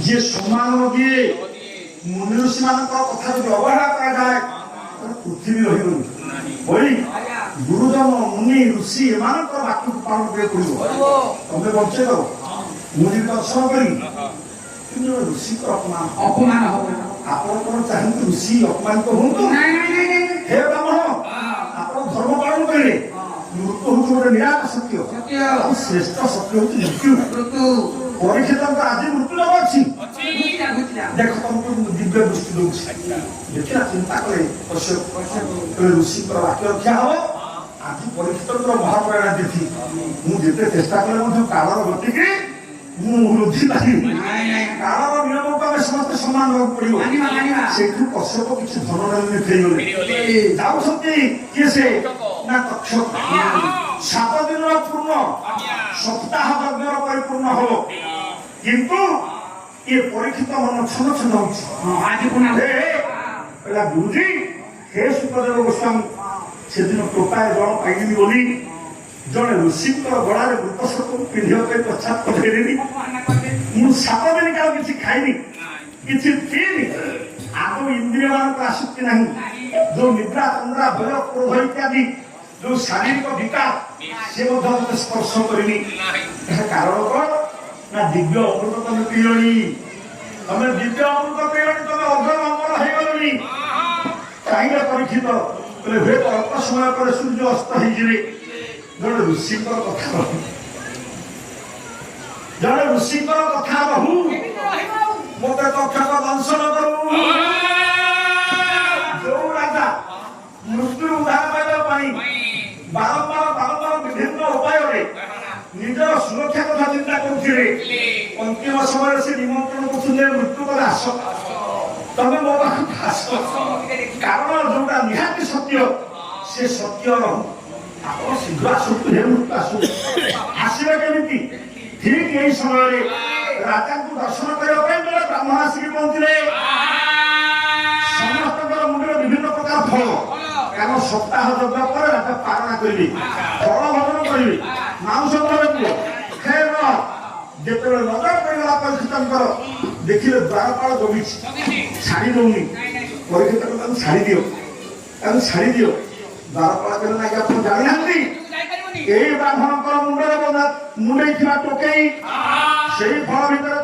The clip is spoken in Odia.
যে সম্মান দিয়ে মুনি ঋষি ମାନଙ୍କ কথা যদি অবহেলা করা যায় পৃথিবী রহিবনি বলি গুরুজন মুনি ঋষি এମାନଙ୍କର ବାକ୍ୟକୁ ପାଳନ କରିବାକୁ ପଡ଼ିବ। ତମେ ବଞ୍ଚେଇ ଦବ ମୁନି ଦର୍ଶନ କରି କିନ୍ତୁ ଋଷିଙ୍କର ଅପମାନ ହବ। ଆପଣ କଣ ଚାହାନ୍ତି ଋଷି ଅପମାନିତ ହୁଅନ୍ତୁ? ହେ ବ୍ରାହ୍ମଣ ଆପଣ ଧର୍ମ ପାଳନ କରିବେ। ମୃତ୍ୟୁ ହଉଛି ଗୋଟେ ନିରାଟ ସତ୍ୟ ଆଉ ଶ୍ରେଷ୍ଠ ସତ୍ୟ ହଉଛି ମୃତ୍ୟୁ। ପରୀକ୍ଷିତଙ୍କ ଆଜି ମୃତ୍ୟୁ ନେବ ଅଛି। ଦେଖ ତମକୁ ଦିବ୍ୟ ଦୃଷ୍ଟି ଦଉଛି ଦେଖିଲା ଚିନ୍ତା କଲେ ଋଷିଙ୍କର ବାକ୍ୟ ରକ୍ଷା ହବ। ଆଜି ପରୀକ୍ଷିତଙ୍କର ମହାପ୍ରୟାଣ ତିଥି ମୁଁ ଯେତେ ଚେଷ୍ଟା କଲେ ମଧ୍ୟ କାଳର ଗତିକି ମୁଁ ବୃଦ୍ଧି ପାରିବି। କାଳର ନିୟମକୁ ଆମେ ସମସ୍ତେ ସମ୍ମାନ ଦେବାକୁ ପଡିବ। ସେଇଠୁ କଶ୍ୟପ କିଛି ଧନ ନେଲେ ଫେରିଗଲେ। ଯାଉଛନ୍ତି କିଏ ସେ ନା କକ୍ଷକ। 7 ଦିନର ପୂର୍ଣ୍ଣ ସପ୍ତାହ ଯଜ୍ଞର ପରିପୂର୍ଣ୍ଣ ହବ କିନ୍ତୁ ଏ ପରୀକ୍ଷିତ ମନ ଛନ ଛନ ହଉଛି। ଗୁରୁଜୀ ହେ ସୁଖଦେବ ଗୋସ୍ୱାମୀ ସେଦିନ ଟୋପାଏ ଜଳ ପାଇଲିନି ବୋଲି ଜଣେ ଋଷିଙ୍କର ଗଳାରେ ମୃତ ସତ୍ୟକୁ ପିନ୍ଧିବା ପାଇଁ ପ୍ରଚାର କରିଦେଲିନି। ମୁଁ 7 ଦିନ କାଳ କିଛି ଖାଇନି କିଛି ପିଇନି। ଆଦୌ ଇନ୍ଦ୍ରିୟ ମାନଙ୍କ ଆସକ୍ତି ନାହିଁ। ଯୋଉ ନିଦ୍ରା ତନ୍ଦ୍ରା ଭୟ କ୍ରୋଧ ଇତ୍ୟାଦି ଯୋଉ ଶାରୀରିକ ବିକାର ସେ ମଧ୍ୟ ମତେ ସ୍ପର୍ଶ କରିନି। ଏହା କାରଣ କଣ ନା ଦିବ୍ୟ ଅମୃତ ତମେ ପିଇଲଣି। ତମେ ଦିବ୍ୟ ଅମୃତ ପିଇଲଣି ତମେ ଅର୍ଦ୍ଧ ଅମର ହେଇଗଲଣି। କାହିଁକି ପରୀକ୍ଷିତ କହିଲେ ହୁଏତ ଅଳ୍ପ ସମୟ ପରେ ସୂର୍ଯ୍ୟ ଅସ୍ତ ହେଇଯିବେ। ଜଣେ ଋଷିଙ୍କର କଥା ରହୁ ମତେ କକ୍ଷକ ଦଂଶନ କରୁ। ଯୋଉ ରାଜା ମୃତ୍ୟୁ ଉଦ୍ଧାର ପାଇବା ପାଇଁ ବାରମ୍ବାର ବିଭିନ୍ନ ଉପାୟରେ ନିଜର ସୁରକ୍ଷା କଥା ଚିନ୍ତା କରୁଥିଲେ ଅନ୍ତିମ ସମୟରେ ସେ ନିମନ୍ତ୍ରଣ କରୁଥିଲେ ମୃତ୍ୟୁ ପରେ ଆସ ତମେ ମୋ ପାଖକୁ ଆସ। କାରଣ ଯୋଉଟା ନିହାତି ସତ୍ୟ ସେ ସତ୍ୟ ରହୁ। ଆପଣ ଶୀଘ୍ର ଆସନ୍ତୁ ହେ ମୃତ୍ୟୁ ଆସନ୍ତୁ। ଆସିବେ କେମିତି? ଠିକ ଏହି ସମୟରେ ରାଜାଙ୍କୁ ଦର୍ଶନ କରିବା ପାଇଁ ଜଣେ ବ୍ରାହ୍ମଣ ଆସିକି ପହଞ୍ଚିଲେ। ସମସ୍ତଙ୍କର ମୁଣ୍ଡରେ ବିଭିନ୍ନ ପ୍ରକାର ଫଳ କାରଣ ସପ୍ତାହ ଯଜ୍ଞ ପରେ ରାଜା ପାଳନା କରିବେ ଫଳ ଭୋଜନ କରିବେ ମାଉଁସ କରିବେ। ଯେତେବେଳେ ନଜର ପଡ଼ିଗଲା ପରୀକ୍ଷିତଙ୍କର ଦେଖିଲେ ଦ୍ୱାରପାଳ ଜମିଛି ଛାଡ଼ି ଦଉନି। ପରୀକ୍ଷିତ ତାକୁ ଛାଡ଼ି ଦିଅ ଦ୍ୱାରପାଳ କହିଲେ ନାଇଁ ଆପଣ ଜାଣିନାହାନ୍ତି ଏଇ ବ୍ରାହ୍ମଣଙ୍କର ମୁଣ୍ଡରେ ମୁଣ୍ଡେଇ ଥିବା ଟୋକେଇ ସେଇ ଫଳ ଭିତରେ